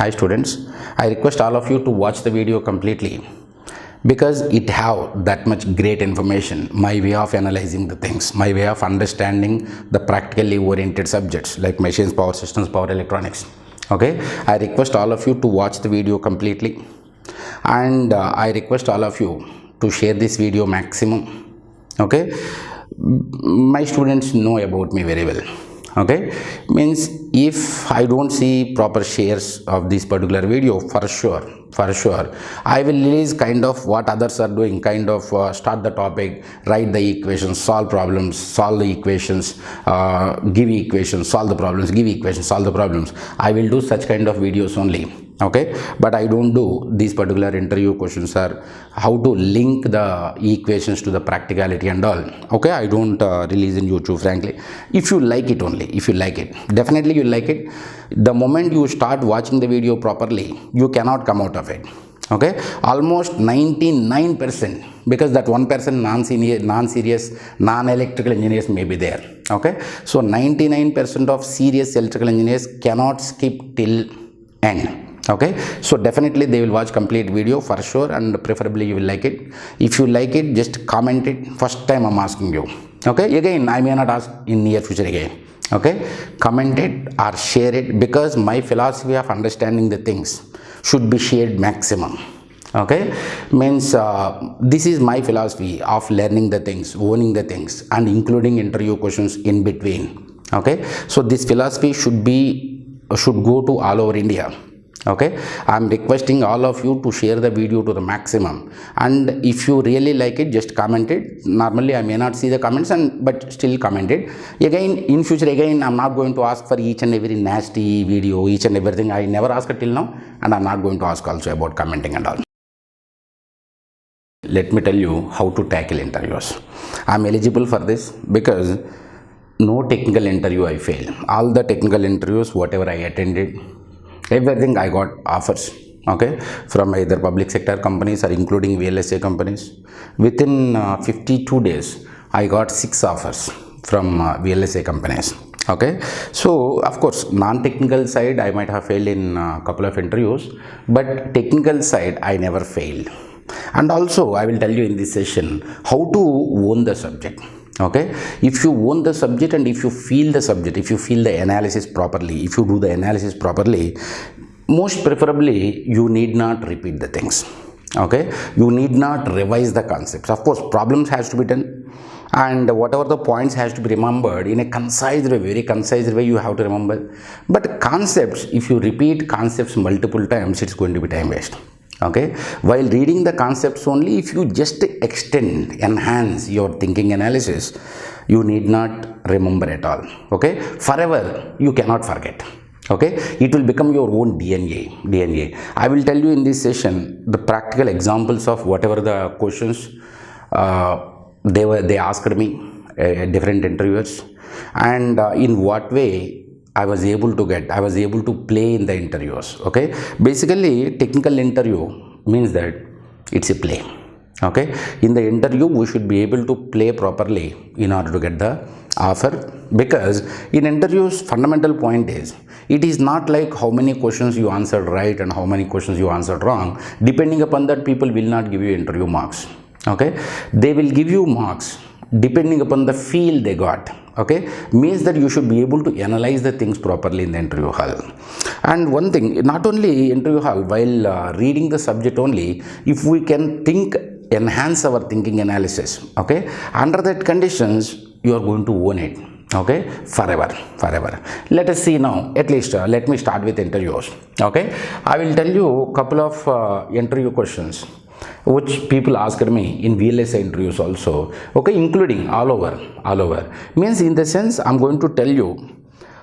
Hi students, I request all of you to watch the video completely because it have that much great information, my way of analyzing the things, my way of understanding the practically oriented subjects like machines, power systems, power electronics. Okay, I request all of you to watch the video completely, and I request all of you to share this video maximum. Okay, my students know about me very well. Okay, means if I don't see proper shares of this particular video, for sure I will release kind of what others are doing, kind of start the topic, write the equations, solve problems, solve the equations, give equations, solve the problems, give equations, solve the problems. I will do such kind of videos only. Okay, but I don't do these particular interview questions are how to link the equations to the practicality and all. Okay, I don't release in YouTube, frankly. If you like it only, if you like it, definitely you like it. The moment you start watching the video properly, you cannot come out of it. Okay, almost 99%, because that 1% non-serious non-electrical engineers may be there. Okay, so 99% of serious electrical engineers cannot skip till end. Okay, so definitely they will watch complete video for sure, and preferably you will like it. If you like it, just comment it. First time I'm asking you. Okay, again I may not ask in near future again. Okay, comment it or share it, because my philosophy of understanding the things should be shared maximum. Okay, means this is my philosophy of learning the things, owning the things, and including interview questions in between. Okay, so this philosophy should go to all over India. Okay, I'm requesting all of you to share the video to the maximum, and if you really like it, just comment it. Normally I may not see the comments, but still comment it. Again, in future again, I'm not going to ask for each and every nasty video, each and everything. I never asked till now, and I'm not going to ask also about commenting and all. Let me tell you how to tackle interviews. I'm eligible for this because no technical interview I failed. All the technical interviews, whatever I attended, everything I got offers. Okay, from either public sector companies or including VLSA companies. Within 52 days, I got 6 offers from VLSA companies. Okay, so of course non-technical side I might have failed in a couple of interviews, but technical side I never failed. And also I will tell you in this session how to own the subject. Okay, if you own the subject and if you feel the subject, if you feel the analysis properly, if you do the analysis properly, most preferably you need not repeat the things. Okay, you need not revise the concepts. Of course problems has to be done, and whatever the points has to be remembered in a concise way, very concise way you have to remember. But concepts, if you repeat concepts multiple times, it's going to be time waste. Okay, while reading the concepts only, if you just extend, enhance your thinking analysis, you need not remember at all. Okay, forever you cannot forget. Okay, it will become your own DNA. I will tell you in this session the practical examples of whatever the questions they asked me, different interviewers, and in what way I was able to play in the interviews. Okay, basically technical interview means that it's a play. Okay, in the interview we should be able to play properly in order to get the offer, because in interviews fundamental point is, it is not like how many questions you answered right and how many questions you answered wrong. Depending upon that, people will not give you interview marks. Okay, they will give you marks depending upon the feel they got. Okay, means that you should be able to analyze the things properly in the interview hall. And one thing, not only interview hall, while reading the subject only, if we can enhance our thinking analysis, okay, under that conditions you are going to own it. Okay, forever. Let us see now, at least let me start with interviews. Okay, I will tell you a couple of interview questions which people asked me in VLSA interviews also. Okay, including all over. Means in the sense, I'm going to tell you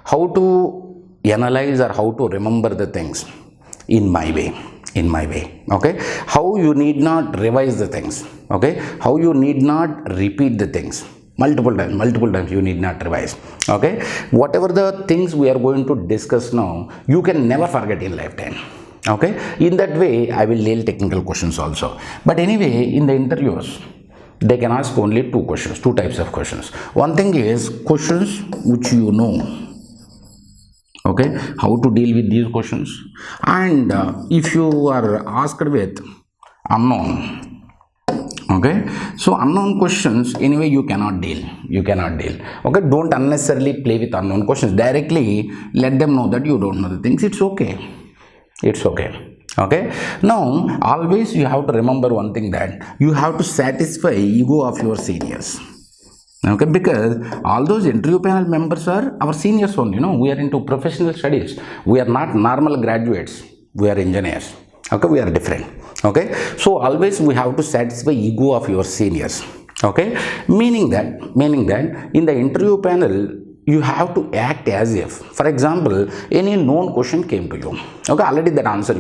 how to analyze or how to remember the things in my way. Okay, how you need not revise the things. Okay, how you need not repeat the things multiple times you need not revise. Okay, whatever the things we are going to discuss now, you can never forget in lifetime. Okay, in that way I will nail technical questions also. But anyway, in the interviews they can ask only two types of questions. One thing is questions which you know. Okay, how to deal with these questions. And if you are asked with unknown, okay, so unknown questions anyway you cannot deal, okay. Don't unnecessarily play with unknown questions. Directly let them know that you don't know the things. It's okay, okay. Now always you have to remember one thing, that you have to satisfy ego of your seniors, okay, because all those interview panel members are our seniors only. We are into professional studies. We are not normal graduates. We are engineers, okay. We are different, okay. So always we have to satisfy ego of your seniors, okay. Meaning that in the interview panel you have to act as if, for example, any known question came to you, okay, already that answer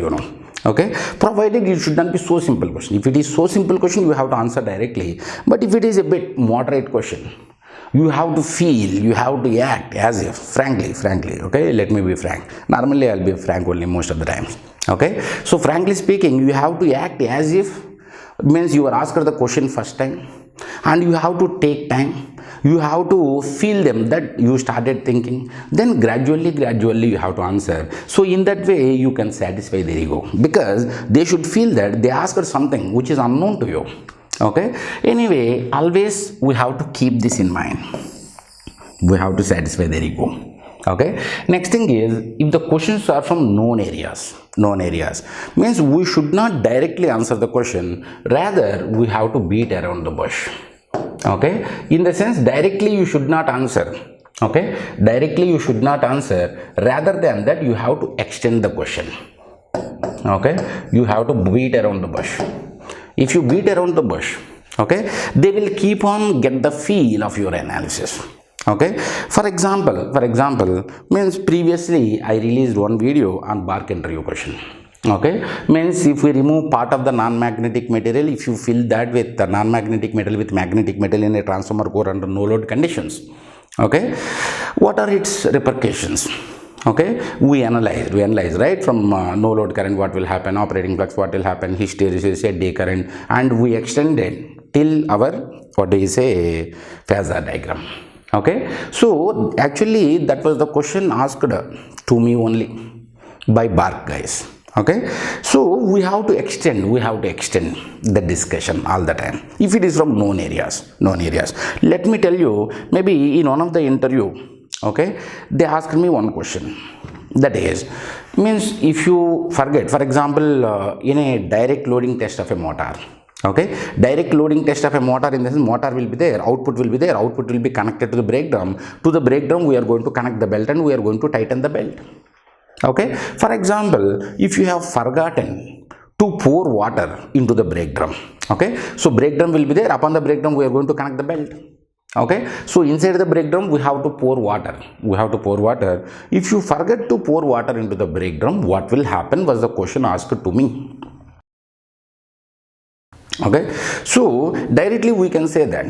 okay, provided it should not be so simple question. If it is so simple question, you have to answer directly. But if it is a bit moderate question, you have to feel, you have to act as if, frankly, okay. Let me be frank. Normally I'll be frank only most of the times, okay. So frankly speaking, you have to act as if, means you are asked the question first time, and you have to take time. You have to feel them that you started thinking, then gradually you have to answer. So in that way you can satisfy their ego, because they should feel that they asked something which is unknown to you, okay. Anyway, always we have to keep this in mind. We have to satisfy their ego, okay. Next thing is, if the questions are from known areas, means we should not directly answer the question, rather we have to beat around the bush, okay. In the sense, directly you should not answer, okay. Rather than that you have to extend the question, okay. You have to beat around the bush. If you beat around the bush, okay, they will keep on get the feel of your analysis, okay. For example, means previously I released one video on bark interview question, okay. Means if we remove part of the non-magnetic material, if you fill that with the non-magnetic metal with magnetic metal in a transformer core under no load conditions, okay, what are its repercussions? Okay, we analyze, right, from no load current what will happen, operating flux what will happen, hysteresis, eddy current, and we extended till our, what do you say, phasor diagram, okay. So actually that was the question asked to me only by bark guys, okay. So we have to extend the discussion all the time if it is from known areas. Let me tell you, maybe in one of the interview, okay, they asked me one question, that is, means if you forget, for example, in a direct loading test of a motor, okay, direct loading test of a motor, in the sense motor will be there, output will be connected to the brake drum. We are going to connect the belt and we are going to tighten the belt, okay. For example, if you have forgotten to pour water into the brake drum, okay, so brake drum will be there, upon the brake drum we are going to connect the belt, okay. So inside the brake drum we have to pour water, if you forget to pour water into the brake drum, what will happen, was the question asked to me, okay. So directly we can say that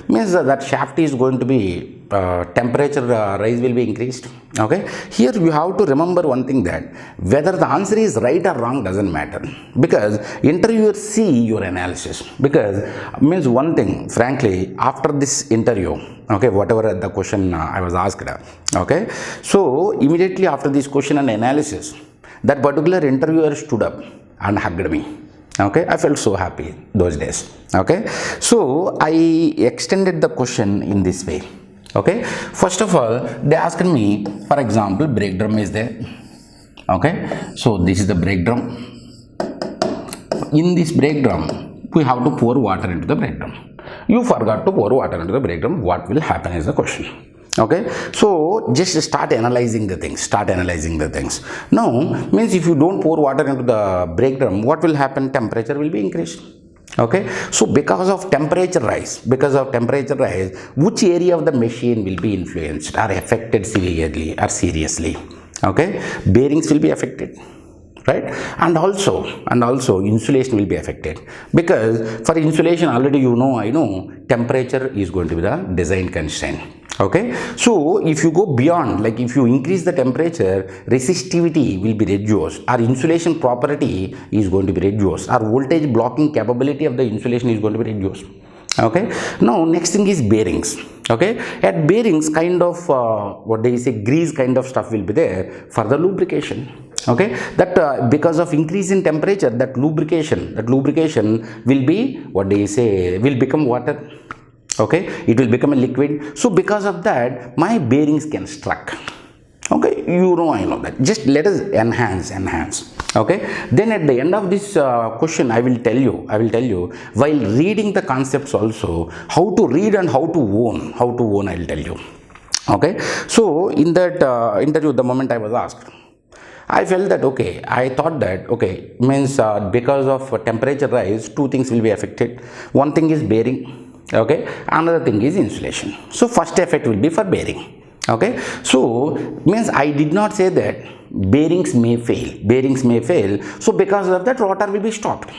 means that shaft is going to be temperature rise will be increased, okay. Here you have to remember one thing, that whether the answer is right or wrong doesn't matter, because interviewers see your analysis. Because means one thing, frankly, after this interview, okay, whatever the question I was asked, okay, so immediately after this question and analysis, that particular interviewer stood up and hugged me, okay. I felt so happy those days, okay. So I extended the question in this way, okay. First of all, they asked me, for example, brake drum is there, okay. So this is the brake drum. In this brake drum we have to pour water into the brake drum. You forgot to pour water into the brake drum, what will happen is the question, okay. So just start analyzing the things, now means if you don't pour water into the brake drum, what will happen, temperature will be increased, okay. So because of temperature rise, which area of the machine will be influenced or affected severely or seriously, okay. Bearings will be affected, right, and also insulation will be affected, because for insulation already I know temperature is going to be the design constraint, okay. So if you go beyond, like if you increase the temperature, resistivity will be reduced, or insulation property is going to be reduced, or voltage blocking capability of the insulation is going to be reduced, Okay, now next thing is bearings. Okay, at bearings, kind of grease kind of stuff will be there for the lubrication. Okay, that because of increase in temperature, that lubrication will be will become water. Okay, it will become a liquid. So because of that, my bearings can struck. Okay, I know that. Just let us enhance. Okay, then at the end of this question, I will tell you while reading the concepts also, how to read and how to own I will tell you. Okay, so in that interview, the moment I was asked, I felt that I thought that means because of temperature rise, two things will be affected. One thing is bearing, okay, another thing is insulation. So first effect will be for bearing. Okay, so means I did not say that bearings may fail. So because of that, rotor will be stopped.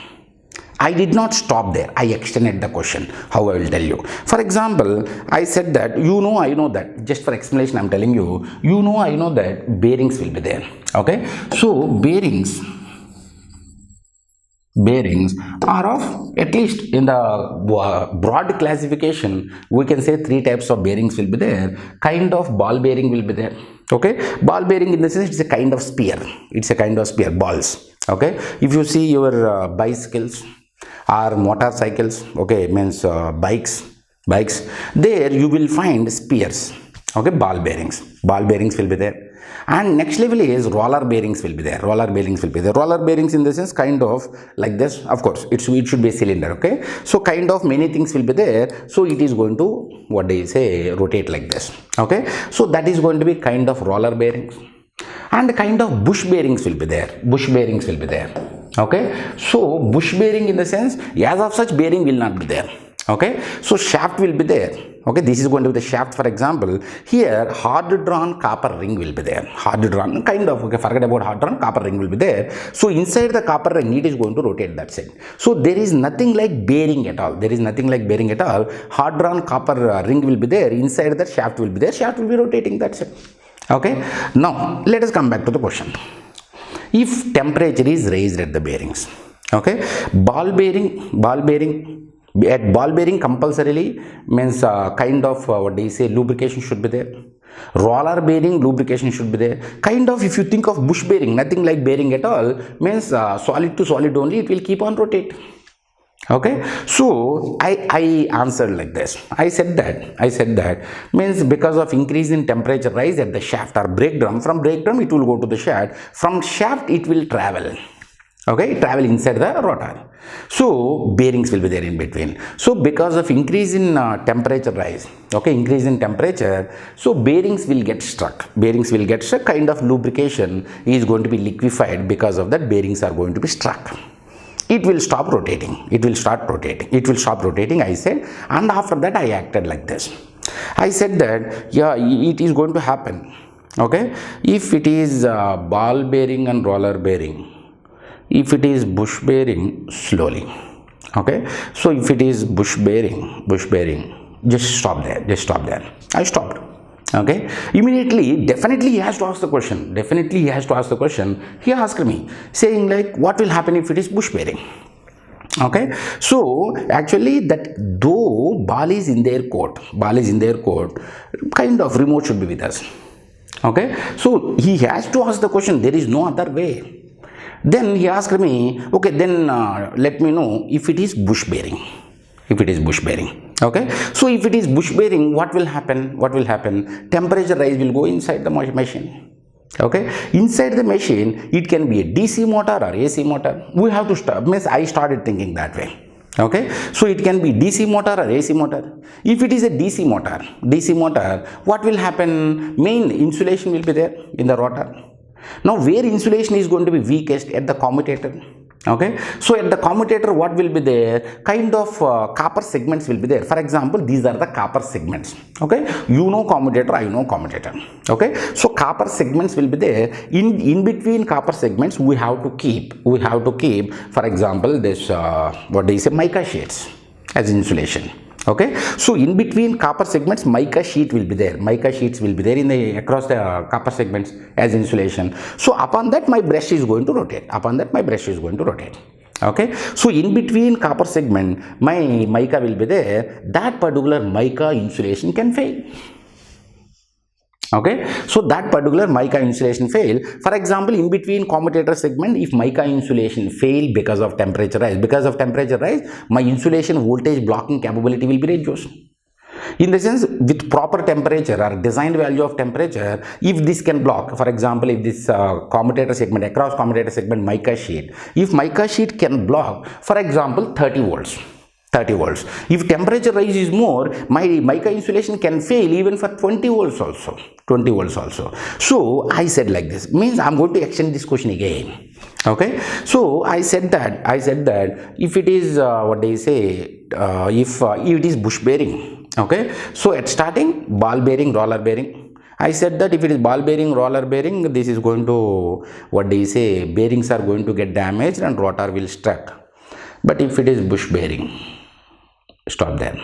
I did not stop there. I extended the question. How I will tell you. For example, I said that I know that. Just for explanation, I am telling you. I know that bearings will be there. Okay, so bearings are of, at least in the broad classification, we can say three types of bearings will be there. Kind of ball bearing will be there. Okay, ball bearing in the sense it's a kind of spear. Balls. Okay, if you see your bicycles or motorcycles, means bikes, there you will find spears. Okay, ball bearings will be there. And next level is roller bearings will be there. Roller bearings in the sense kind of like this. Of course, it should be a cylinder. Okay, so kind of many things will be there. So it is going to rotate like this. Okay, so that is going to be kind of roller bearings. And kind of bush bearings will be there. Okay, so bush bearing in the sense, as of such, bearing will not be there. Okay, so shaft will be there. Okay, this is going to be the shaft. For example, here hard drawn copper ring will be there. Forget about hard drawn copper ring will be there. So inside the copper ring, it is going to rotate that side. So there is nothing like bearing at all. Hard drawn copper ring will be there. Inside that shaft will be there. Shaft will be rotating that side. Okay, now let us come back to the question. If temperature is raised at the bearings, okay, ball bearing compulsorily means kind of lubrication should be there. Roller bearing, lubrication should be there. Kind of, if you think of bush bearing, nothing like bearing at all, means solid to solid only, it will keep on rotate. Okay, so I answered like this. I said that means because of increase in temperature rise at the shaft or brake drum, from brake drum it will go to the shaft, from shaft it will travel. Okay, travel inside the rotor. So bearings will be there in between. So because of increase in temperature rise, increase in temperature, so bearings will get struck. Kind of lubrication is going to be liquefied. Because of that, bearings are going to be struck. It will stop rotating. I said, and after that I acted like this. I said that it is going to happen. Okay, if it is ball bearing and roller bearing, if it is bush bearing, slowly. Okay, so if it is bush bearing, just stop there. I stopped. Okay, immediately, definitely he has to ask the question. He asked me, saying like, what will happen if it is bush bearing? Okay, so actually that though ball is in their court, kind of remote should be with us. Okay, so he has to ask the question. There is no other way. Then he asked me, okay, then let me know if it is bush bearing. Okay, so if it is bush bearing, what will happen? Temperature rise will go inside the machine. Okay, inside the machine, it can be a DC motor or AC motor. We have to start. I started thinking that way. Okay, so it can be DC motor or AC motor. If it is a DC motor, what will happen? Main insulation will be there in the rotor. Now, where insulation is going to be weakest? At the commutator. Okay, so at the commutator, what will be there? Kind of copper segments will be there. For example, these are the copper segments. Okay, you know commutator, I know commutator. Okay, so copper segments will be there. In between copper segments, we have to keep. For example, this mica sheets as insulation. Okay, so in between copper segments, mica sheets will be there in the across the copper segments as insulation. So upon that, my brush is going to rotate. Okay, so in between copper segment, my mica will be there. That particular mica insulation can fail. Okay, so that particular mica insulation fail. For example, in between commutator segment, if mica insulation fail because of temperature rise, my insulation voltage blocking capability will be reduced. In the sense, with proper temperature or designed value of temperature, if this can block, for example, if this commutator segment, across commutator segment mica sheet, if mica sheet can block, for example, 30 volts. If temperature rise is more, my mica insulation can fail even for 20 volts also. So I said like this, means I'm going to extend this question again. Okay, so I said that if it is if it is bush bearing, okay, so at starting ball bearing, roller bearing, I said that if it is ball bearing, roller bearing, this is going to bearings are going to get damaged and rotor will struck. But if it is bush bearing, stop there.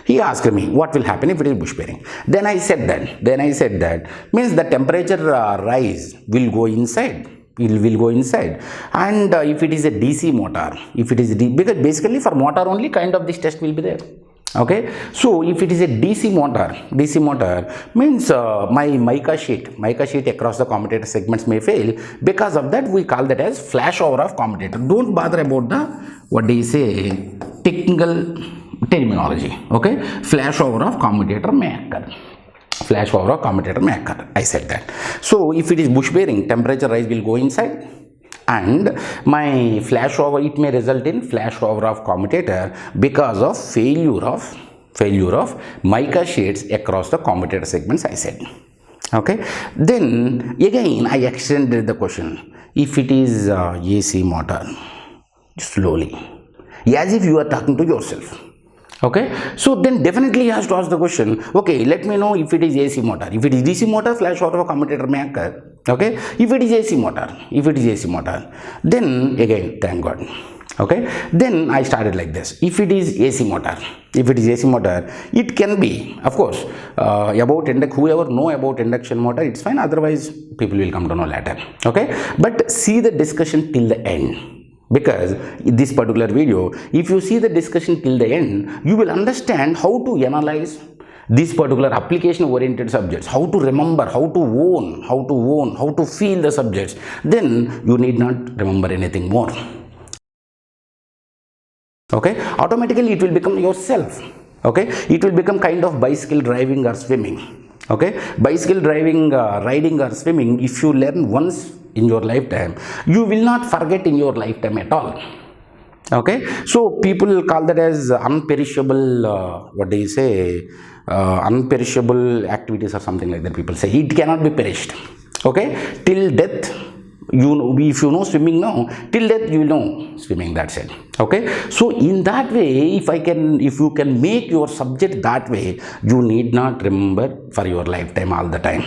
He asked me what will happen if it is bush bearing. Then I said that means the temperature rise will go inside. Will go inside. And if it is a DC motor, because basically for motor only kind of this test will be there. Okay, so if it is a DC motor means my mica sheet across the commutator segments may fail. Because of that, we call that as flashover of commutator. Don't bother about the technical terminology. Okay, flashover of commutator may occur. I said that. So if it is bush bearing, temperature rise will go inside, and my flashover, it may result in flashover of commutator because of failure of mica sheets across the commutator segments, I said. Okay, then again I extended the question. If it is AC motor, slowly, as if you are talking to yourself. Okay, so then definitely he has to ask the question, okay, let me know if it is AC motor. If it is DC motor, flashover of commutator may occur. Okay, if it is AC motor, then again, thank God. Okay, then I started like this. If it is AC motor, it can be, of course, whoever know about induction motor, it's fine. Otherwise, people will come to know later. Okay, but see the discussion till the end. Because in this particular video, if you see the discussion till the end, you will understand how to analyze these particular application oriented subjects, how to remember, how to own, how to feel the subjects. Then you need not remember anything more. Okay, automatically it will become yourself. Okay, it will become kind of bicycle driving or swimming. Okay, bicycle driving, riding or swimming, if you learn once in your lifetime, you will not forget in your lifetime at all. Okay, so people call that as unperishable, unperishable activities or something like that. People say it cannot be perished. Okay, till death, if you know swimming now, till death you will know swimming, that's it. Okay, so in that way, if you can make your subject that way, you need not remember for your lifetime all the time.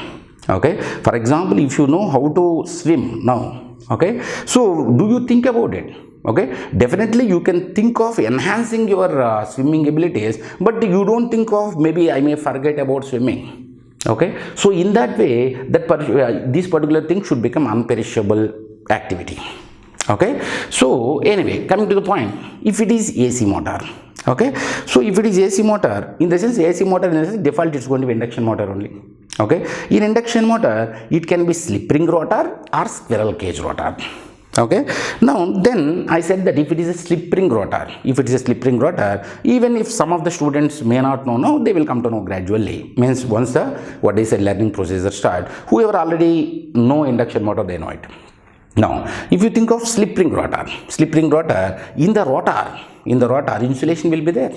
Okay, for example, if you know how to swim now, okay, so do you think about it? Okay, definitely you can think of enhancing your swimming abilities, but you don't think of maybe I may forget about swimming. Okay, so in that way, this particular thing should become unperishable activity. Okay, so anyway, coming to the point, if it is AC motor, okay, so if it is AC motor, in the sense default it's going to be induction motor only. Okay, in induction motor, it can be slip ring rotor or squirrel cage rotor. Okay, now then I said that if it is a slip ring rotor, even if some of the students may not know now, they will come to know gradually. Means once the learning procedure start, whoever already know induction motor, they know it. Now, if you think of slip ring rotor, in the rotor, insulation will be there.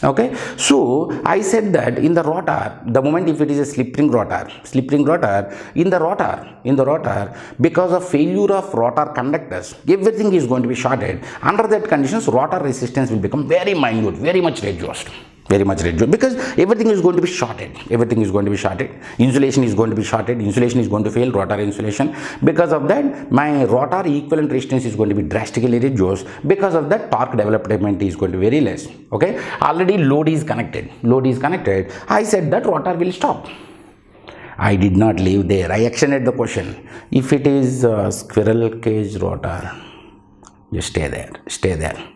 Okay, so I said that in the rotor, the moment if it is a slip ring rotor, in the rotor, because of failure of rotor conductors, everything is going to be shorted. Under that conditions, rotor resistance will become very minute, very much reduced, because everything is going to be shorted. Insulation is going to be shorted. Insulation is going to fail, rotor insulation. Because of that, my rotor equivalent resistance is going to be drastically reduced. Because of that, torque development is going to be very less. Okay, already load is connected. I said that rotor will stop. I did not leave there. I extended the question. If it is squirrel cage rotor, just stay there.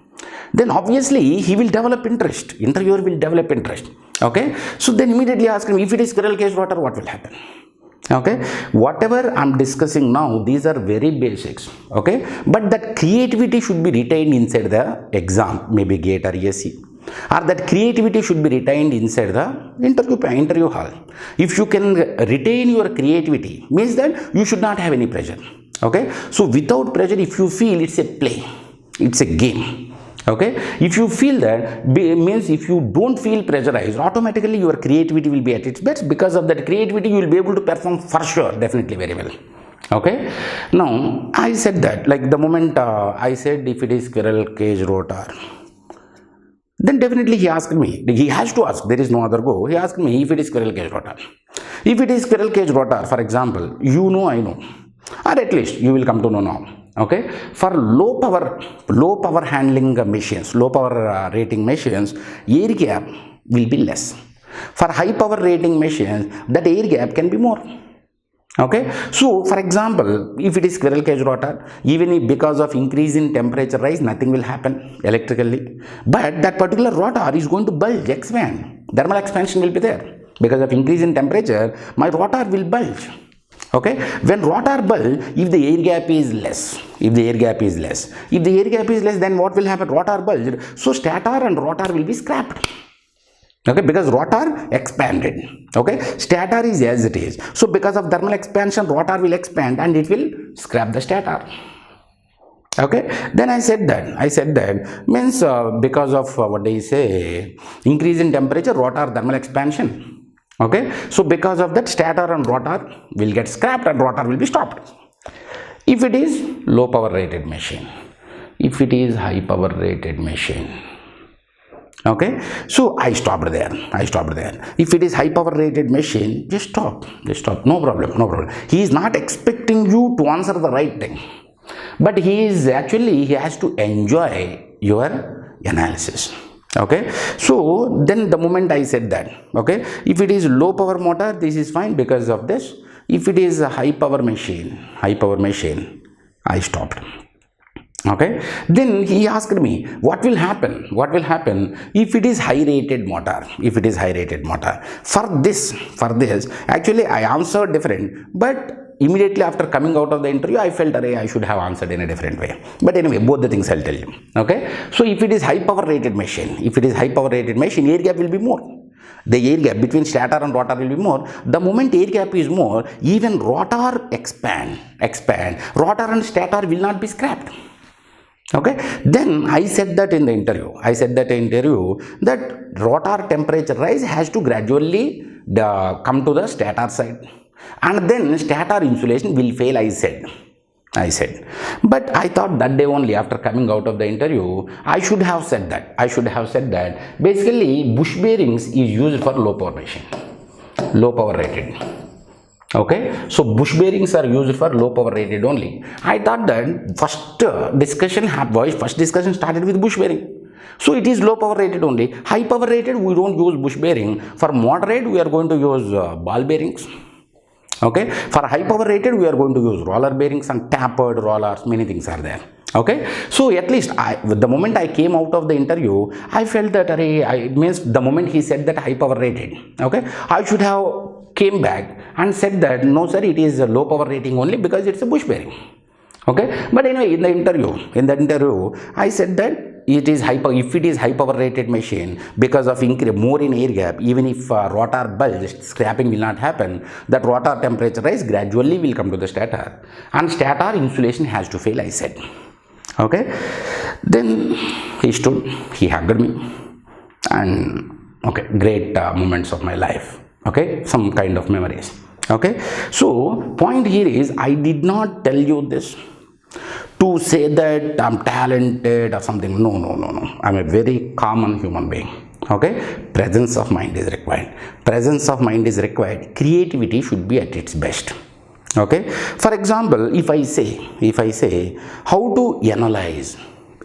Then obviously he will develop interest, interviewer will develop interest. Okay, so then immediately ask him, if it is squirrel cage rotor, what will happen? Okay, whatever I'm discussing now, these are very basics. Okay, but that creativity should be retained inside the exam, maybe GATE or ESE, or that creativity should be retained inside the interview hall. If you can retain your creativity, means that you should not have any pressure. Okay, so without pressure, if you feel it's a play, it's a game. Okay, if you feel that, means if you don't feel pressurized, automatically your creativity will be at its best. Because of that creativity, you will be able to perform for sure, definitely very well. Okay, now I said that, like the moment I said if it is squirrel cage rotor, then definitely he asked me, he has to ask, there is no other go, he asked me if it is squirrel cage rotor. If it is squirrel cage rotor, for example, you know, I know, or at least you will come to know now. Okay, for low power handling machines, low power rating machines, air gap will be less. For high power rating machines, that air gap can be more. Okay, so for example, if it is squirrel cage rotor, even if because of increase in temperature rise, nothing will happen electrically, but that particular rotor is going to bulge, expand, thermal expansion will be there. Because of increase in temperature, my rotor will bulge. Okay, when rotor bulge, if the air gap is less, then what will happen? Rotor bulge, so stator and rotor will be scrapped. Okay, because rotor expanded. Okay, stator is as it is, so because of thermal expansion, rotor will expand and it will scrap the stator. Okay, then I said that means because of what they say, increase in temperature, rotor thermal expansion. Okay, so because of that, stator and rotor will get scrapped and rotor will be stopped. If it is low power rated machine, if it is high power rated machine, okay, so I stopped there. If it is high power rated machine, just stop, no problem. He is not expecting you to answer the right thing, but he has to enjoy your analysis. Okay, so then the moment I said that, okay, if it is low power motor, this is fine because of this. If it is a high power machine, I stopped. Okay, then he asked me, what will happen if it is high rated motor, for this, actually I answered different, but immediately after coming out of the interview, I felt I should have answered in a different way. But anyway, both the things I'll tell you. Okay, so if it is high power rated machine, air gap will be more. The air gap between stator and rotor will be more. The moment air gap is more, even rotor expand, rotor and stator will not be scrapped. Okay, then I said that in the interview, that rotor temperature rise has to gradually come to the stator side, and then stator insulation will fail, I said. But I thought that day only, after coming out of the interview, I should have said that basically bush bearings is used for low power machine, low power rated. Okay, so bush bearings are used for low power rated only. I thought that first discussion started with bush bearing, so it is low power rated only. High power rated, we don't use bush bearing. For moderate, we are going to use ball bearings. Okay, for high power rated, we are going to use roller bearings and tapered rollers, many things are there. Okay, so at least the moment I came out of the interview, I felt that it means the moment he said that high power rated, okay, I should have came back and said that no sir, it is a low power rating only because it's a bush bearing. Okay, but anyway, in the interview, I said that if it is high power rated machine, because of more in air gap, even if rotor bulge, scrapping will not happen, that rotor temperature rise gradually will come to the stator, and stator insulation has to fail, I said. Okay, then he stood, he hugged me, and okay, great moments of my life. Okay, some kind of memories. Okay, so point here is, I did not tell you this to say that I'm talented or something. No. I'm a very common human being. Okay, presence of mind is required. Creativity should be at its best. Okay, for example, if I say how to analyze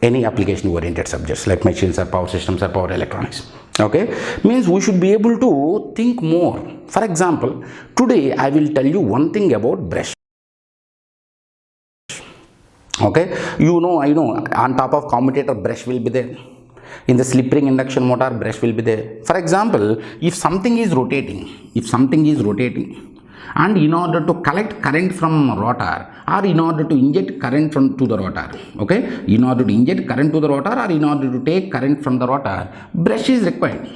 any application oriented subjects like machines or power systems or power electronics, okay, means we should be able to think more. For example, today I will tell you one thing about brush. Okay, I know, on top of commutator brush will be there. In the slip ring induction motor, brush will be there. For example, if something is rotating, and in order to collect current from rotor, or in order to inject current to the rotor, okay, in order to inject current to the rotor, or in order to take current from the rotor, brush is required.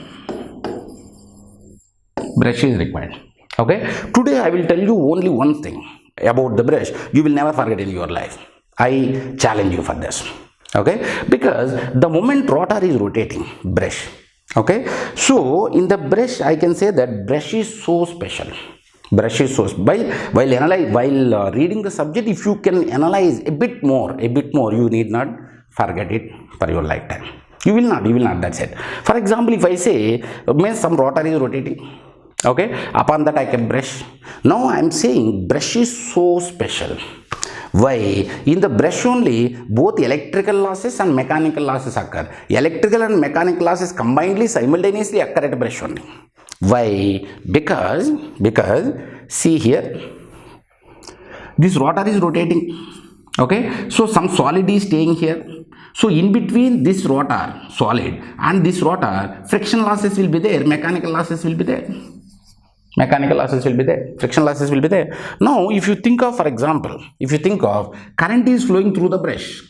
Okay, today I will tell you only one thing about the brush you will never forget in your life. I challenge you for this. Okay, because the moment rotor is rotating, brush, okay, so in the brush I can say that brush is so special. While reading the subject, if you can analyze a bit more, you need not forget it for your lifetime. You will not, that's it. For example, if I say some rotor is rotating, okay, upon that I can brush. Now I am saying brush is so special. Why? In the brush only, both electrical losses and mechanical losses occur. Electrical and mechanical losses combinedly, simultaneously occur at brush only. Why? Because see here, this rotor is rotating. Okay, so some solid is staying here. So in between this rotor, solid, and this rotor, friction losses will be there, mechanical losses will be there. Friction losses will be there. Now, if you think of, for example, current is flowing through the brush,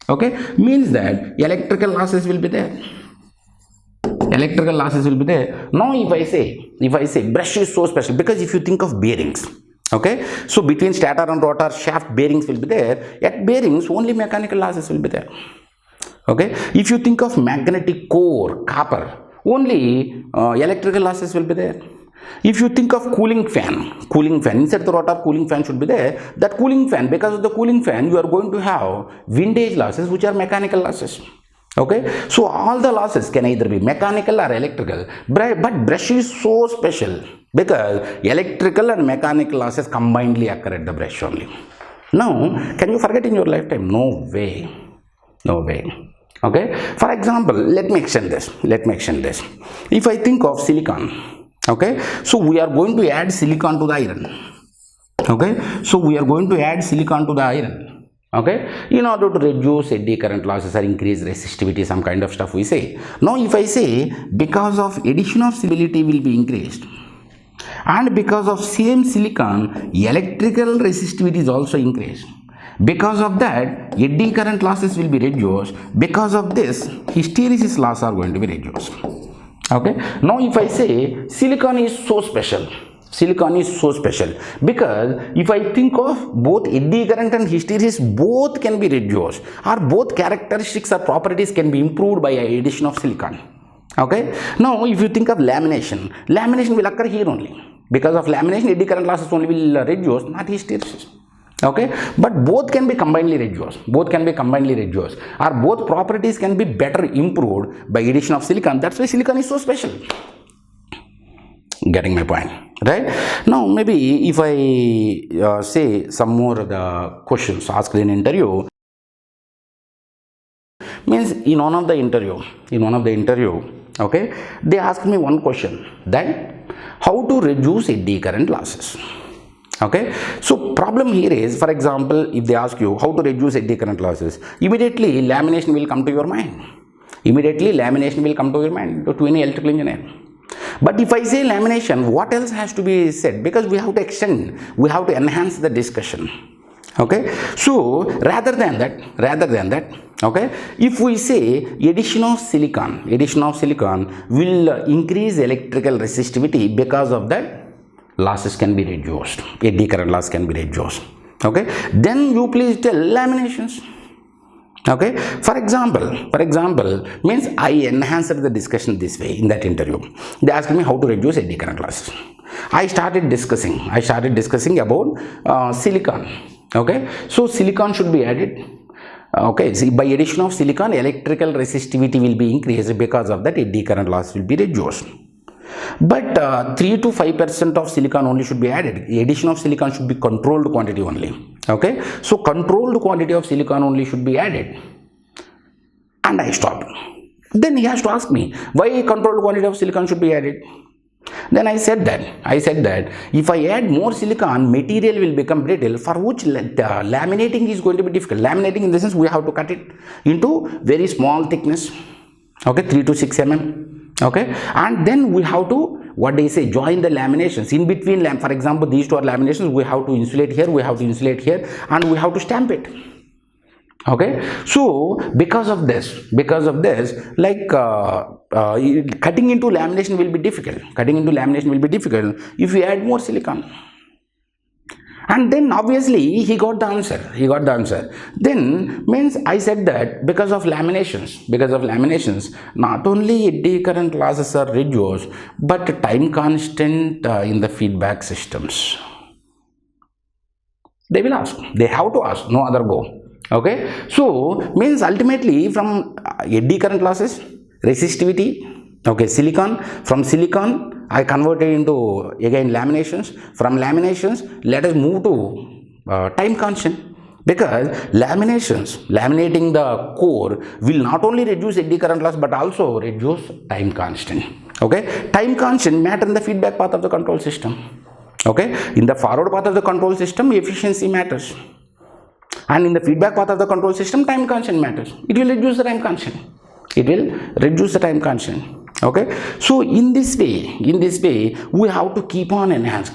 okay, means that electrical losses will be there. Now, if I say brush is so special, because if you think of bearings, okay, so between stator and rotor shaft bearings will be there. At bearings, only mechanical losses will be there. Okay, if you think of magnetic core, copper, only electrical losses will be there. If you think of cooling fan, inside the rotor cooling fan should be there. That cooling fan, because of the cooling fan, you are going to have windage losses, which are mechanical losses. Okay, so all the losses can either be mechanical or electrical, but brush is so special because electrical and mechanical losses combinedly occur at the brush only. Now, can you forget in your lifetime? No way. Okay, for example, let me extend this. If I think of silicon, okay, so we are going to add silicon to the iron. Okay, okay, in order to reduce eddy current losses or increase resistivity, some kind of stuff we say. Now, if I say because of addition of stability will be increased, and because of same silicon, electrical resistivity is also increased. Because of that, eddy current losses will be reduced. Because of this, hysteresis loss are going to be reduced. Okay. Now, if I say silicon is so special, because if I think of both eddy current and hysteresis, both can be reduced, or both characteristics or properties can be improved by addition of silicon. Okay. Now, if you think of lamination will occur here only. Because of lamination, eddy current losses only will reduce, not hysteresis. Okay, but both can be combinedly reduced, or both properties can be better improved by addition of silicon. That's why silicon is so special. Getting my point, right? Now, maybe if I say some more of the questions asked in interview, means in one of the interview, okay, they asked me one question, that how to reduce eddy current losses. Okay, so problem here is, for example, if they ask you how to reduce eddy current losses, immediately lamination will come to your mind. To any electrical engineer. But if I say lamination, what else has to be said? Because we have to enhance the discussion. Okay, so rather than that, okay, if we say addition of silicon will increase electrical resistivity, because of that losses can be reduced, eddy current loss can be reduced. Okay, then you please tell laminations. Okay, for example, means I enhanced the discussion this way. In that interview, they asked me how to reduce eddy current losses. I started discussing about silicon. Okay, so silicon should be added. Okay, see, by addition of silicon, electrical resistivity will be increased. Because of that, eddy current loss will be reduced. But 3 to 5% of silicon only should be added. The addition of silicon should be controlled quantity only. Okay, so controlled quantity of silicon only should be added. And I stopped. Then he has to ask me, why controlled quantity of silicon should be added? Then I said that if I add more silicon, material will become brittle, for which laminating is going to be difficult. Laminating in the sense we have to cut it into very small thickness, okay, 3 to 6 mm, okay, and then we have to join the laminations in between. For example, these two are laminations. We have to insulate here, we have to insulate here, and we have to stamp it. Okay, so because of this, like cutting into lamination will be difficult. If we add more silicon. And then obviously he got the answer. Then means I said that because of laminations, not only eddy current losses are reduced, but time constant in the feedback systems. They will ask. They have to ask. No other go. Okay. So means ultimately from eddy current losses, resistivity, okay, silicon, from silicon I converted into again laminations. From laminations, let us move to time constant, because laminating the core will not only reduce eddy current loss but also reduce time constant. Okay, time constant matter in the feedback path of the control system. Okay, in the forward path of the control system, efficiency matters, and in the feedback path of the control system, time constant matters. It will reduce the time constant. Okay, so in this way we have to keep on enhance.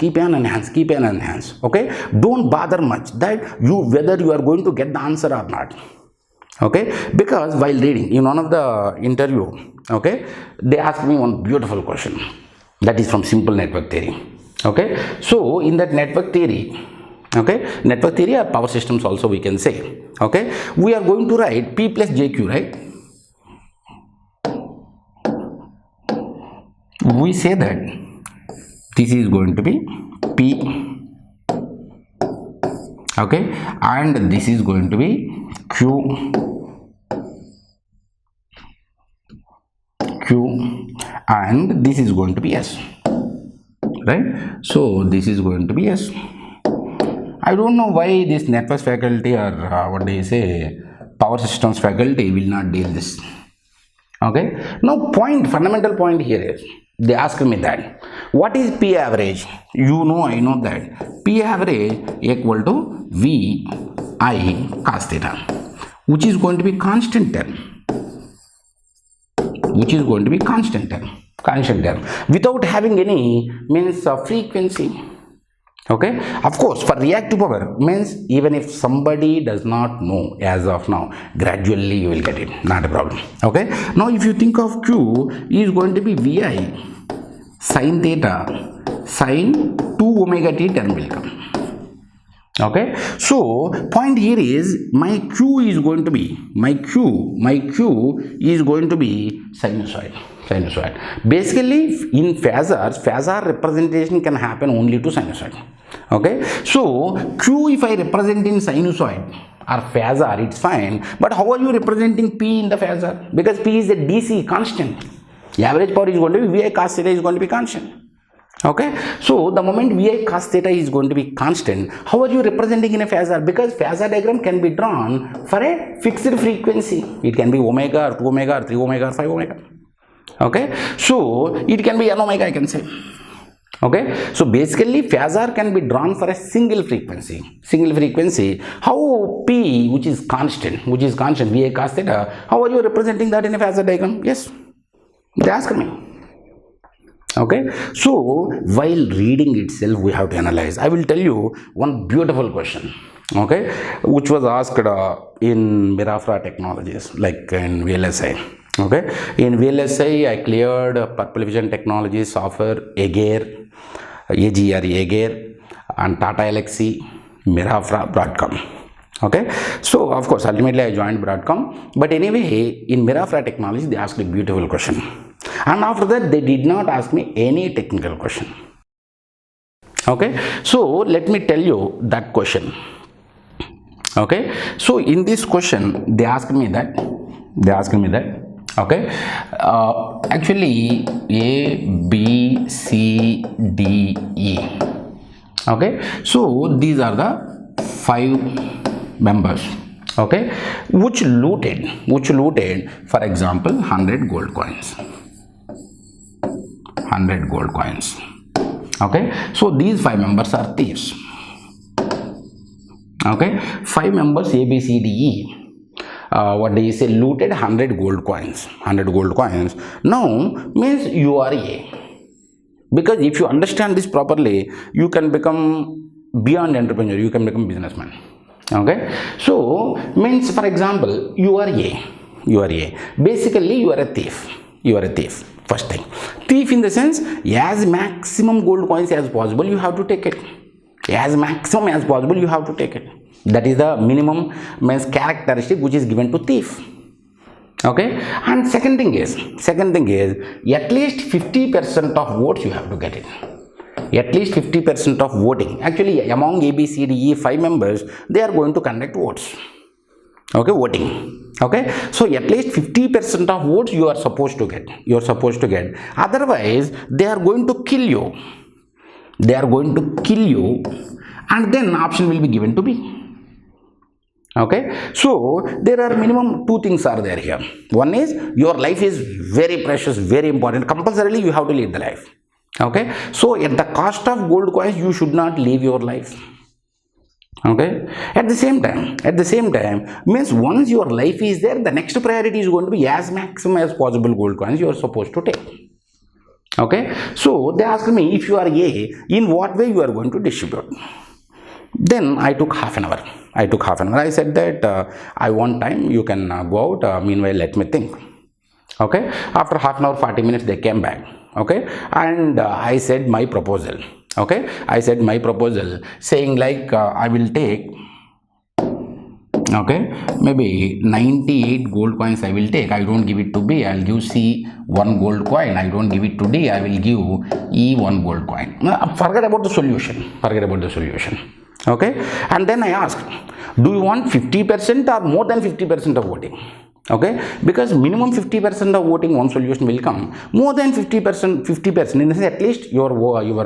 Okay, don't bother much that whether you are going to get the answer or not. Okay, because while reading in one of the interview, okay, they asked me one beautiful question, that is from simple network theory. Okay, so in that network theory or power systems also we can say, okay, we are going to write P plus JQ, right? We say that this is going to be P, okay, and this is going to be Q, and this is going to be S, right? So this is going to be S. I don't know why this networks faculty or power systems faculty will not deal this. Okay, now fundamental point here is, they ask me that what is P average? I know that P average equal to V I cos theta, which is going to be constant term. Without having any means frequency. Okay, of course, for reactive power means even if somebody does not know as of now, gradually you will get it, not a problem. Okay, now if you think of Q is going to be VI sin theta sin 2 omega t term will come. Okay, so point here is my Q is going to be sinusoid. Basically in phasor representation can happen only to sinusoid. Okay, so Q if I represent in sinusoid or phasor, it's fine, but how are you representing P in the phasor? Because P is a DC constant. The average power is going to be VI cos theta is going to be constant. Okay, so the moment VI cos theta is going to be constant, how are you representing in a phasor? Because phasor diagram can be drawn for a fixed frequency. It can be omega or 2 omega or 3 omega or 5 omega. Okay, so it can be n omega, I can say. Okay, so basically phasor can be drawn for a single frequency. How P, which is constant, VI cos theta, how are you representing that in a phasor diagram? Yes, they ask me. Okay, so while reading itself we have to analyze. I will tell you one beautiful question, okay, which was asked in Mirafra Technologies, like in VLSI. Okay, in VLSI I cleared Purple Vision Technologies software, AGER, and Tata Elxsi, Mirafra, Broadcom. Okay, so of course ultimately I joined Broadcom, but anyway in Mirafra Technologies they asked a beautiful question, and after that they did not ask me any technical question. Okay, so let me tell you that question. Okay, so in this question they asked me that okay, actually A, B, C, D, E. Okay, so these are the 5 members, okay, which looted, for example, 100 gold coins. 100 gold coins. Okay, so these 5 members are thieves. Okay, 5 members A, B, C, D, E. What do you say? Looted 100 gold coins. 100 gold coins. Now means you are A. Because if you understand this properly, you can become beyond entrepreneur. You can become businessman. Okay, so means for example, you are A. You are A. Basically, you are a thief. You are a thief. First thing, thief in the sense, as maximum gold coins as possible, you have to take it. As maximum as possible, you have to take it. That is the minimum means characteristic which is given to thief. Okay, and second thing is at least 50% of votes you have to get it. At least 50% of voting. Actually, among A, B, C, D, E 5 members, they are going to conduct votes. Okay, voting. Okay, so at least 50% of votes you are supposed to get. You are supposed to get. Otherwise, they are going to kill you. They are going to kill you, and then option will be given to B. Okay, so there are minimum 2 things are there here. One is your life is very precious, very important. Compulsorily you have to lead the life. Okay, so at the cost of gold coins, you should not live your life. Okay, at the same time means once your life is there, the next priority is going to be as maximum as possible gold coins you are supposed to take. Okay, so they asked me, if you are A, in what way you are going to distribute? Then I took half an hour. I said that I want time, you can go out, meanwhile let me think. Okay, after half an hour, 40 minutes, they came back. Okay, and I said my proposal. Okay, I said my proposal saying like I will take, okay, maybe 98 gold coins I will take. I don't give it to B, I will give C 1 gold coin. I don't give it to D, I will give E 1 gold coin. Forget about the solution. Okay, and then I asked, do you want 50% or more than 50% of voting? Okay, because minimum 50% of voting, one solution will come. More than 50%, in the sense, at least your voting,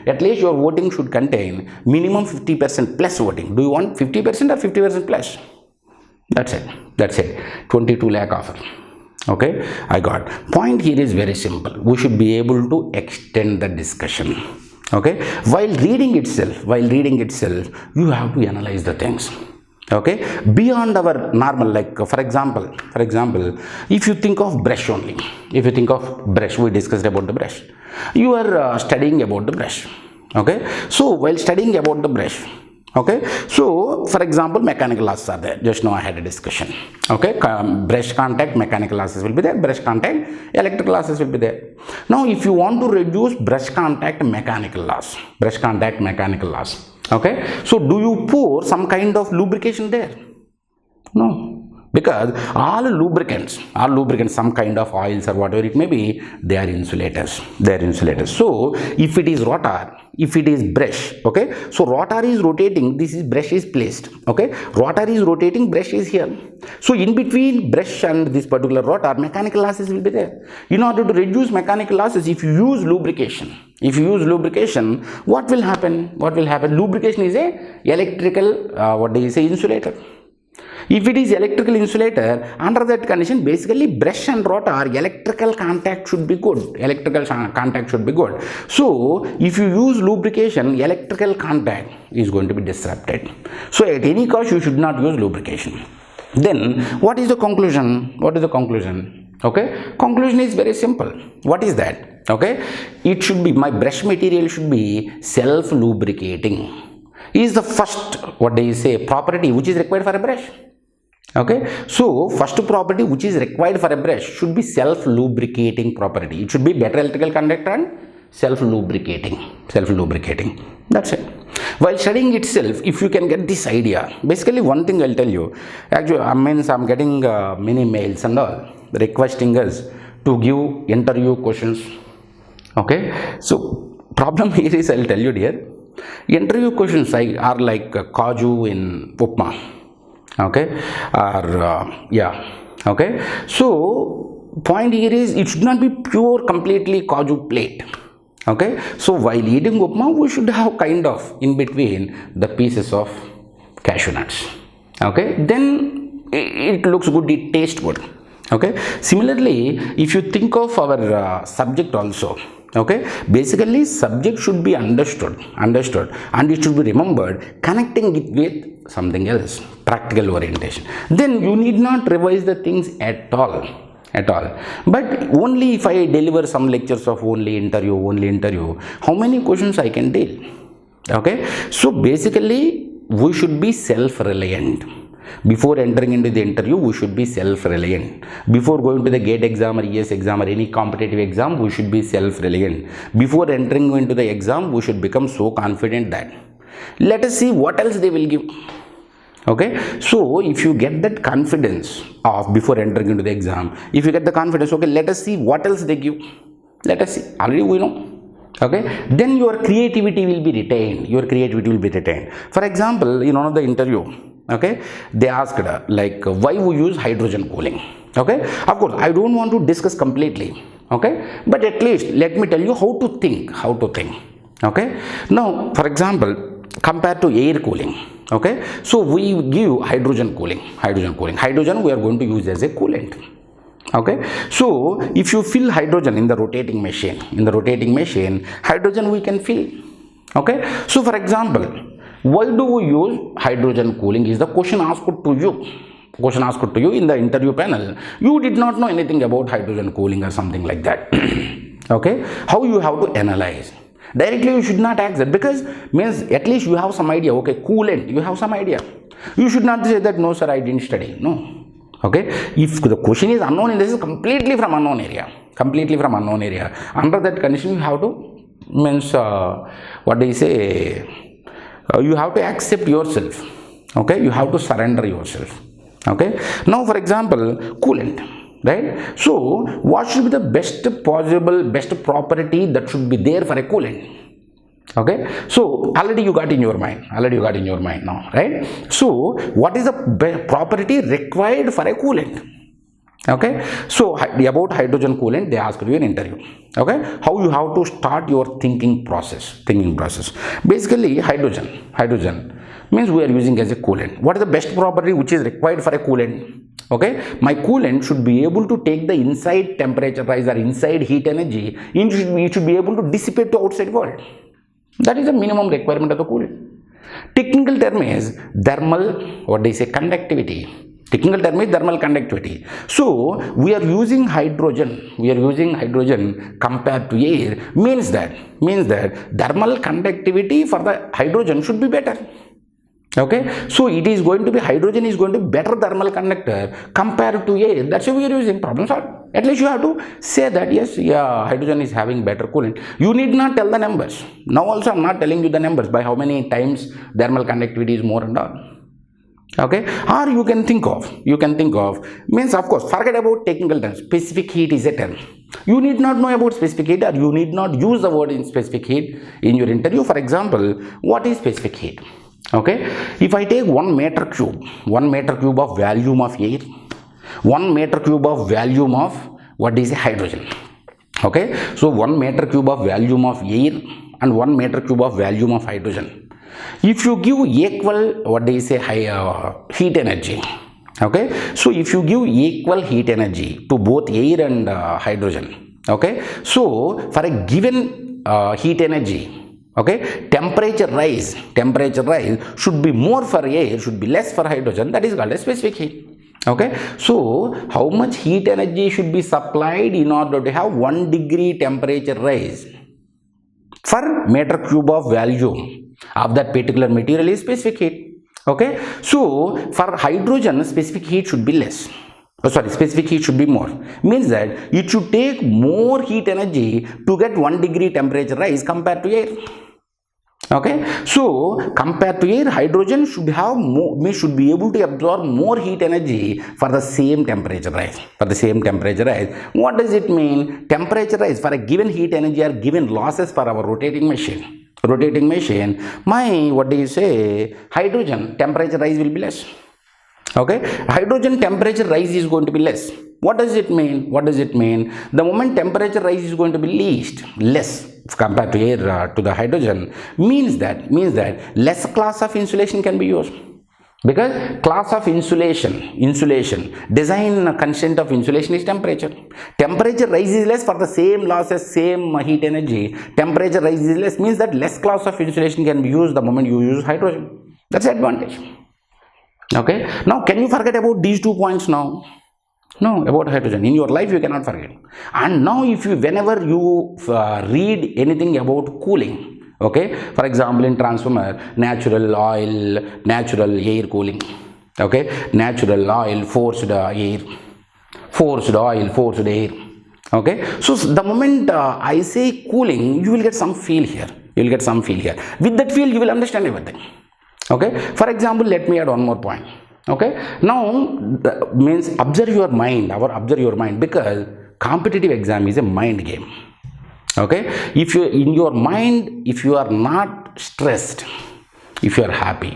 at least your voting should contain minimum 50% plus voting. Do you want 50% or 50% plus? That's it. 22 lakh offer. Okay, I got. Point here is very simple. We should be able to extend the discussion. Okay, while reading itself, you have to analyze the things. Okay, beyond our normal, like for example, if you think of brush only, we discussed about the brush. You are studying about the brush. Okay, so while studying about the brush, okay, so for example, mechanical losses are there. Just now I had a discussion. Okay, brush contact, mechanical losses will be there. Brush contact, electrical losses will be there. Now, if you want to reduce brush contact, mechanical loss. Okay, so do you pour some kind of lubrication there? No, because all lubricants, some kind of oils or whatever it may be, they are insulators. So if it is rotor, if it is brush, okay, so rotor is rotating, brush is placed. Okay, rotor is rotating, brush is here. So in between brush and this particular rotor, mechanical losses will be there. In order to reduce mechanical losses, if you use lubrication, what will happen? Lubrication is a electrical, insulator. If it is electrical insulator, under that condition, basically brush and rotor, electrical contact should be good. So if you use lubrication, electrical contact is going to be disrupted. So at any cost, you should not use lubrication. Then what is the conclusion? Okay, conclusion is very simple. What is that? Okay, it should be, my brush material should be self-lubricating. Is the first, property which is required for a brush. Okay, so first property which is required for a brush should be self-lubricating property. It should be better electrical conductor and self-lubricating. That's it. While studying itself, if you can get this idea, basically one thing I'll tell you, actually I'm getting many mails and all requesting us to give interview questions. Okay, so problem here is, I'll tell you dear, interview questions are like kaju in upma. Okay, okay, so point here is, it should not be pure completely kaju plate. Okay, so while eating upma, we should have kind of in between the pieces of cashew nuts. Okay, then it looks good, it tastes good. Okay, similarly, if you think of our subject also, okay, basically subject should be understood, and it should be remembered, connecting it with something else, practical orientation. Then you need not revise the things at all. But only if I deliver some lectures of only interview, how many questions I can deal? Okay, so basically we should be self-reliant. Before entering into the interview, we should be self-reliant. Before going to the GATE exam or ES exam or any competitive exam, we should be self-reliant. Before entering into the exam, we should become so confident that let us see what else they will give. Okay, so if you get that confidence of before entering into the exam, if you get the confidence, okay, let us see what else they give. Let us see. Already we know. Okay, then your creativity will be retained. For example, in one of the interview, okay, they asked like why we use hydrogen cooling. Okay, of course I don't want to discuss completely, okay, but at least let me tell you how to think. Okay, now for example, compared to air cooling, okay, so we give hydrogen cooling. Hydrogen we are going to use as a coolant. Okay, so if you fill hydrogen in the rotating machine, hydrogen we can fill. Okay, so for example, why do we use hydrogen cooling is the question asked to you in the interview panel. You did not know anything about hydrogen cooling or something like that. Okay, how you have to analyze? Directly you should not ask that, because means at least you have some idea. Okay, coolant, you have some idea. You should not say that no sir, I didn't study. No. Okay, if the question is unknown, this is completely from unknown area. Under that condition, you have to means you have to accept yourself. Okay, you have to surrender yourself. Okay, now for example, coolant, right? So what should be the best property that should be there for a coolant? Okay, so already you got in your mind now, right? So what is the property required for a coolant? Okay, so about hydrogen coolant they asked you in interview. Okay, how you have to start your thinking process. Basically hydrogen means we are using as a coolant. What is the best property which is required for a coolant? Okay, my coolant should be able to take the inside temperature rise or inside heat energy, it should be able to dissipate to outside world. That is the minimum requirement of the coolant. Technical term is conductivity. So we are using hydrogen compared to air, means that thermal conductivity for the hydrogen should be better. Okay, so hydrogen is going to be better thermal conductor compared to air. That's why we are using. Problem solved. At least you have to say that yes, hydrogen is having better coolant. You need not tell the numbers. Now also I'm not telling you the numbers by how many times thermal conductivity is more and all. Okay, or you can think of means, of course, forget about technical terms. Specific heat is a term. You need not know about specific heat, or you need not use the word in specific heat in your interview. For example, what is specific heat? Okay, if I take 1 meter cube of volume of air, 1 meter cube of volume of hydrogen. Okay, so 1 meter cube of volume of air and 1 meter cube of volume of hydrogen. If you give equal heat energy, okay, so if you give equal heat energy to both air and hydrogen, okay, so for a given heat energy, okay, temperature rise should be more for air, should be less for hydrogen. That is called a specific heat. Okay, so how much heat energy should be supplied in order to have 1 degree temperature rise for meter cube of volume of that particular material is specific heat. Okay, so for hydrogen specific heat should be less. Specific heat should be more. Means that it should take more heat energy to get 1 degree temperature rise compared to air. Okay, so compared to air, hydrogen should be able to absorb more heat energy for the same temperature rise. What does it mean? Temperature rise for a given heat energy are given losses for our rotating machine. My hydrogen temperature rise will be less. Okay, hydrogen temperature rise is going to be less. What does it mean? The moment temperature rise is going to be less compared to air to the hydrogen, means that less class of insulation can be used. Because class of insulation, design constant of insulation is temperature. Temperature rises less for the same losses, same heat energy. Temperature rises less means that less class of insulation can be used the moment you use hydrogen. That's the advantage. Okay, now can you forget about these 2 points now? No, about hydrogen in your life you cannot forget. And now if you, whenever you read anything about cooling, okay, for example in transformer, natural oil, natural air cooling, okay, natural oil, forced air, forced oil, forced air, okay. So the moment I say cooling, you will get some feel here, with that feel you will understand everything. Okay, for example, let me add one more point. Okay, now means observe your mind, because competitive exam is a mind game. Okay, if you in your mind, if you are not stressed, if you are happy,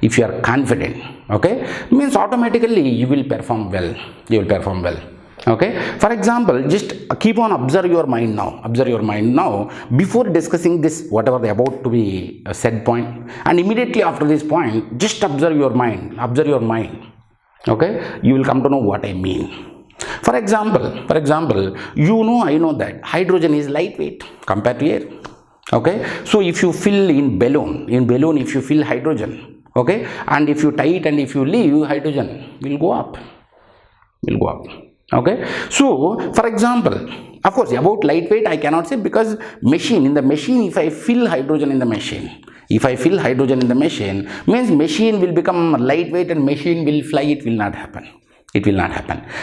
if you are confident, okay, means automatically you will perform well. Okay, for example, just keep on observe your mind now before discussing this whatever the about to be said point, and immediately after this point just observe your mind. Okay, you will come to know what I mean. For example, I know that hydrogen is lightweight compared to air. Okay, so if you fill in balloon, if you fill hydrogen, okay, and if you tie it and if you leave, hydrogen will go up. Okay, so for example, of course about lightweight I cannot say, because in the machine if I fill hydrogen in the machine, means machine will become lightweight and machine will fly. It will not happen.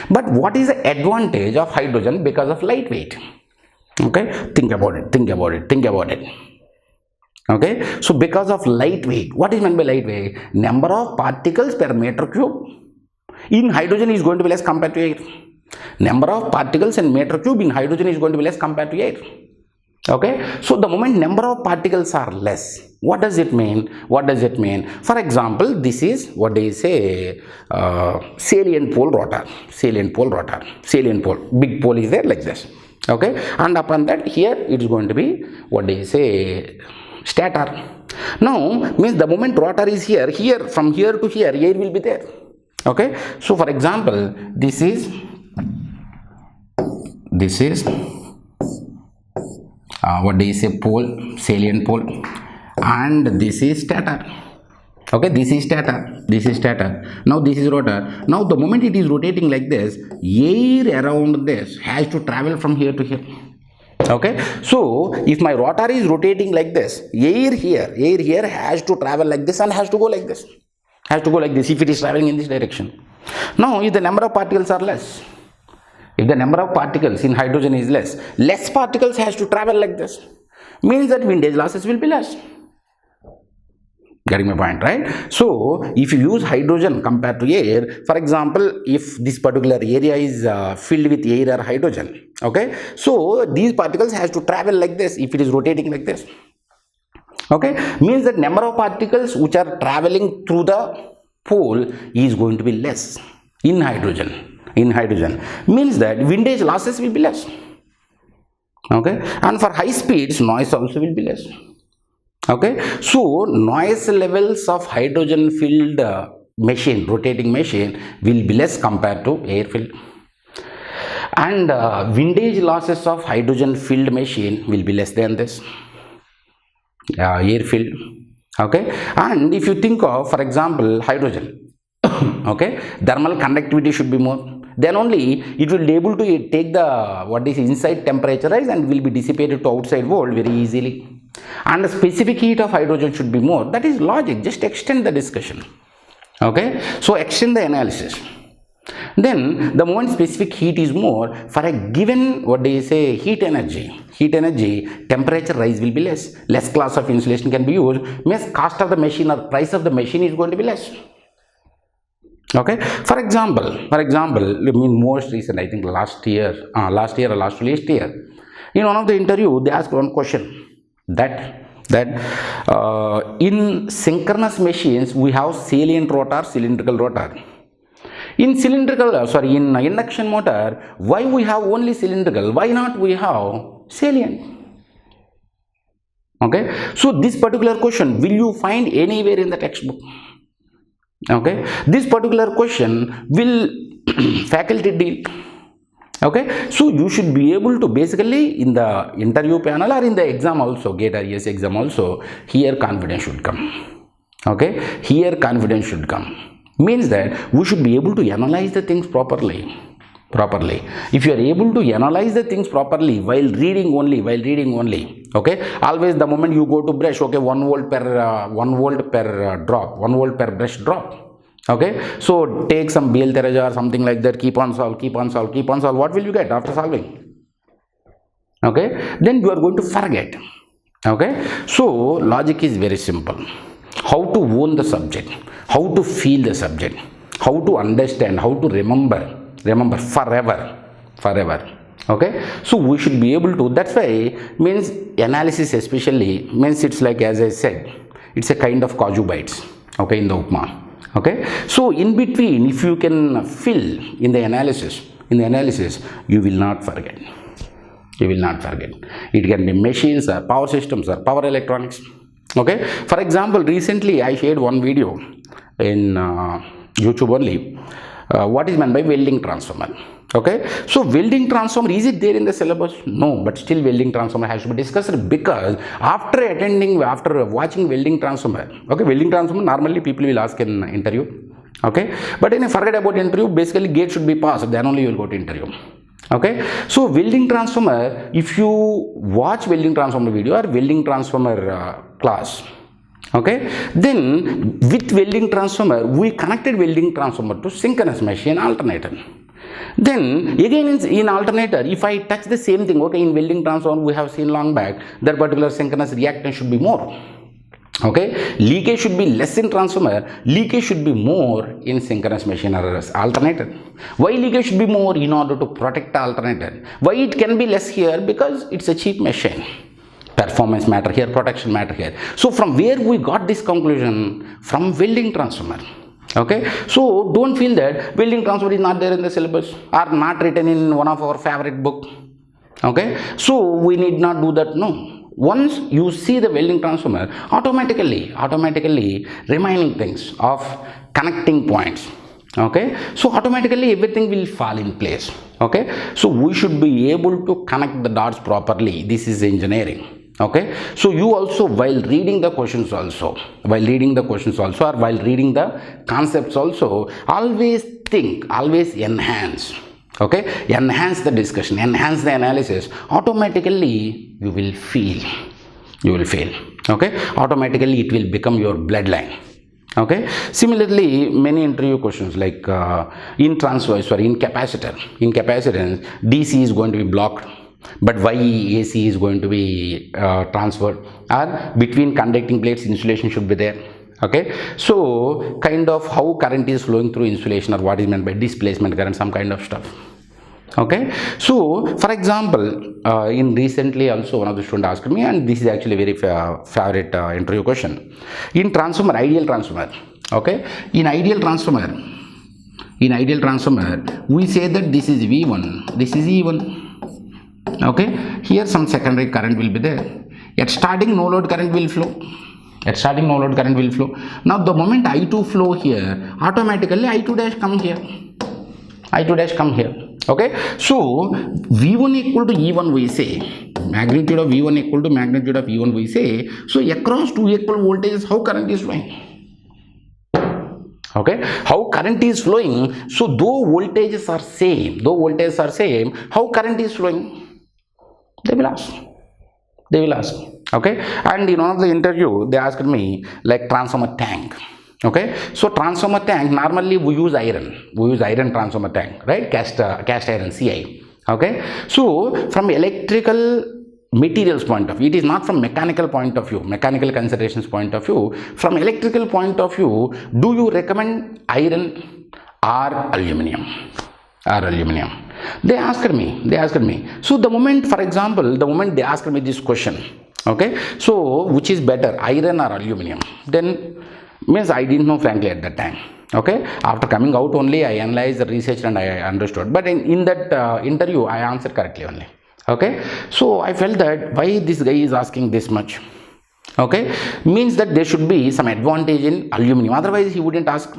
But what is the advantage of hydrogen because of lightweight? Okay, think about it. Okay, so because of lightweight, what is meant by lightweight? Number of particles per meter cube in hydrogen is going to be less compared to air. Number of particles in meter cube in hydrogen is going to be less compared to air. Okay, so the moment number of particles are less, what does it mean? For example, this is what they say, salient pole rotor. Big pole is there like this. Okay, and upon that here it is going to be what they say, stator. Now means the moment rotor is here, from here to here air will be there. Okay, so for example, this is what do you say, pole, salient pole, and this is stator. Okay, this is stator. Now this is rotor. Now the moment it is rotating like this, air around this has to travel from here to here. Okay, so if my rotor is rotating like this, air here has to travel like this and has to go like this, if it is traveling in this direction. Now if the number of particles are less, if the number of particles in hydrogen is less particles has to travel like this, means that windage losses will be less. Getting my point, right? So if you use hydrogen compared to air, for example, if this particular area is filled with air or hydrogen, okay, so these particles has to travel like this if it is rotating like this. Okay, means that number of particles which are traveling through the pole is going to be less in hydrogen. Means that windage losses will be less. Okay, and for high speeds noise also will be less. Okay, so noise levels of hydrogen filled rotating machine will be less compared to air filled, and windage losses of hydrogen filled machine will be less than this air filled. Okay, and if you think of, for example, hydrogen, okay, thermal conductivity should be more, then only it will be able to take the inside temperature rise and will be dissipated to outside world very easily. And the specific heat of hydrogen should be more. That is logic. Just extend the discussion. Okay, so extend the analysis. Then the moment specific heat is more, for a given heat energy, temperature rise will be less class of insulation can be used, means cost of the machine or price of the machine is going to be less. Okay, for example, most recent, I think last year or last year, in one of the interview they asked one question, that in synchronous machines we have salient rotor, cylindrical rotor. In induction motor, why we have only cylindrical? Why not we have salient? Okay, so this particular question will you find anywhere in the textbook? Okay, this particular question will faculty deal. Okay, so you should be able to basically in the interview panel or in the exam also, GATE ESE exam also, here confidence should come. Okay, here confidence should come. Means that we should be able to analyze the things properly. If you are able to analyze the things properly while reading only, okay, always the moment you go to brush, okay, 1 volt per drop, 1 volt per brush drop. Okay, so take some BL Tereja or something like that, keep on solve. What will you get after solving? Okay, then you are going to forget. Okay, so logic is very simple. How to own the subject, how to feel the subject, how to understand, how to remember forever. Okay, so we should be able to, that's why means analysis especially means it's like, as I said, it's a kind of kaju bites, okay, in the upma. Okay, so in between, if you can fill in the analysis, you will not forget. It can be machines or power systems or power electronics. Okay, for example, recently I shared one video in YouTube only. What is meant by welding transformer? Okay, so welding transformer, is it there in the syllabus? No, but still welding transformer has to be discussed, because after watching welding transformer, okay, welding transformer normally people will ask in interview. Okay, but when you forget about interview, basically GATE should be passed, then only you will go to interview. Okay, so welding transformer, if you watch welding transformer video or welding transformer class, okay, then with welding transformer we connected welding transformer to synchronous machine alternator. Then again in alternator, if I touch the same thing, okay, in welding transformer we have seen long back, that particular synchronous reactance should be more. Okay, leakage should be less in transformer, leakage should be more in synchronous machine or alternator. Why leakage should be more? In order to protect the alternator. Why it can be less here? Because it's a cheap machine. Performance matter here, protection matter here. So from where we got this conclusion? From welding transformer. Okay, so don't feel that welding transformer is not there in the syllabus or not written in one of our favorite book. Okay, so we need not do that. No. Once you see the welding transformer, automatically remaining things of connecting points, okay, so automatically everything will fall in place. Okay, so we should be able to connect the dots properly. This is engineering. Okay, so you also, while reading the questions also, or while reading the concepts also, always think, always enhance. Okay, enhance the discussion, enhance the analysis. Automatically you will feel. Okay, automatically it will become your bloodline. Okay, similarly many interview questions like in capacitance, DC is going to be blocked, but why AC is going to be transferred, or between conducting plates insulation should be there. Okay, so kind of how current is flowing through insulation, or what is meant by displacement current, some kind of stuff. Okay, so for example, in recently also one of the students asked me, and this is actually very favorite interview question. In transformer, ideal transformer, okay, in ideal transformer we say that this is V1, this is E1. Okay, here some secondary current will be there. At starting, no load current will flow. Now the moment I2 flow here, automatically I2 dash come here. Okay, so V1 equal to E1 we say, magnitude of V1 equal to magnitude of E1 we say. So across two equal voltages, how current is flowing? Okay, how current is flowing? So though voltages are same, how current is flowing? They will ask. Okay, and in one of the interview they asked me like transformer tank. Okay, so transformer tank, normally we use iron transformer tank, right? Cast iron, CI. Okay, so from electrical materials point of view, it is not from mechanical point of view, mechanical considerations point of view. From electrical point of view, do you recommend iron or aluminum? They asked me. So the moment, for example, they asked me this question, okay, so which is better, iron or aluminum? Then means I didn't know frankly at that time. Okay, after coming out only I analyzed the research and I understood, but in that interview I answered correctly only. Okay, so I felt that why this guy is asking this much. Okay, means that there should be some advantage in aluminum, otherwise he wouldn't ask.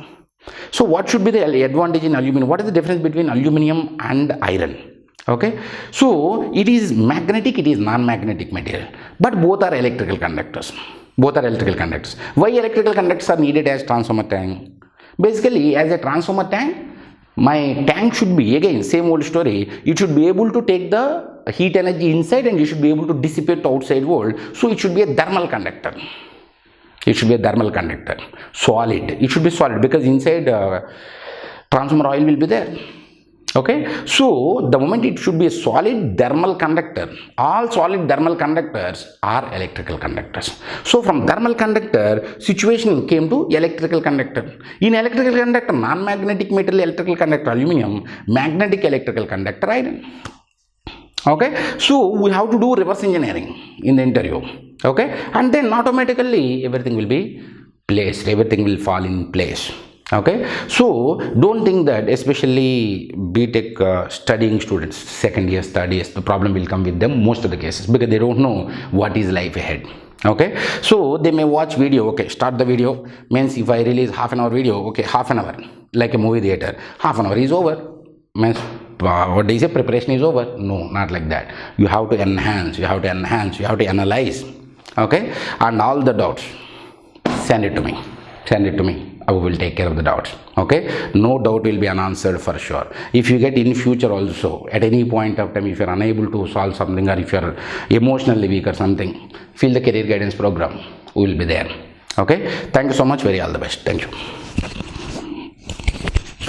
So what should be the advantage in aluminum? What is the difference between aluminum and iron? Okay, so it is magnetic, it is non-magnetic material, but both are electrical conductors. Both are electrical conductors. Why electrical conductors are needed as transformer tank? Basically, as a transformer tank, my tank should be, again same old story, it should be able to take the heat energy inside and you should be able to dissipate to outside world. So it should be a thermal conductor. It should be a thermal conductor, solid. It should be solid because inside transformer oil will be there. Okay, so the moment it should be a solid thermal conductor. All solid thermal conductors are electrical conductors. So from thermal conductor, situation came to electrical conductor. In electrical conductor, non-magnetic material electrical conductor aluminum, magnetic electrical conductor iron. Okay, so we have to do reverse engineering in the interview. Okay, and then automatically everything will be placed, everything will fall in place. Okay, so don't think that, especially BTech studying students, second year, third years, the problem will come with them most of the cases because they don't know what is life ahead. Okay, so they may watch video. Okay, start the video, means if I release half an hour video, okay, half an hour, like a movie theater, half an hour is over, means what they say, preparation is over. No, not like that. You have to enhance, you have to enhance, you have to analyze. Okay, and all the doubts, send it to me, send it to me. I will take care of the doubts. Okay, no doubt will be unanswered for sure. If you get in future also, at any point of time, if you are unable to solve something or if you are emotionally weak or something, fill the career guidance program, we will be there. Okay, thank you so much, very all the best. Thank you.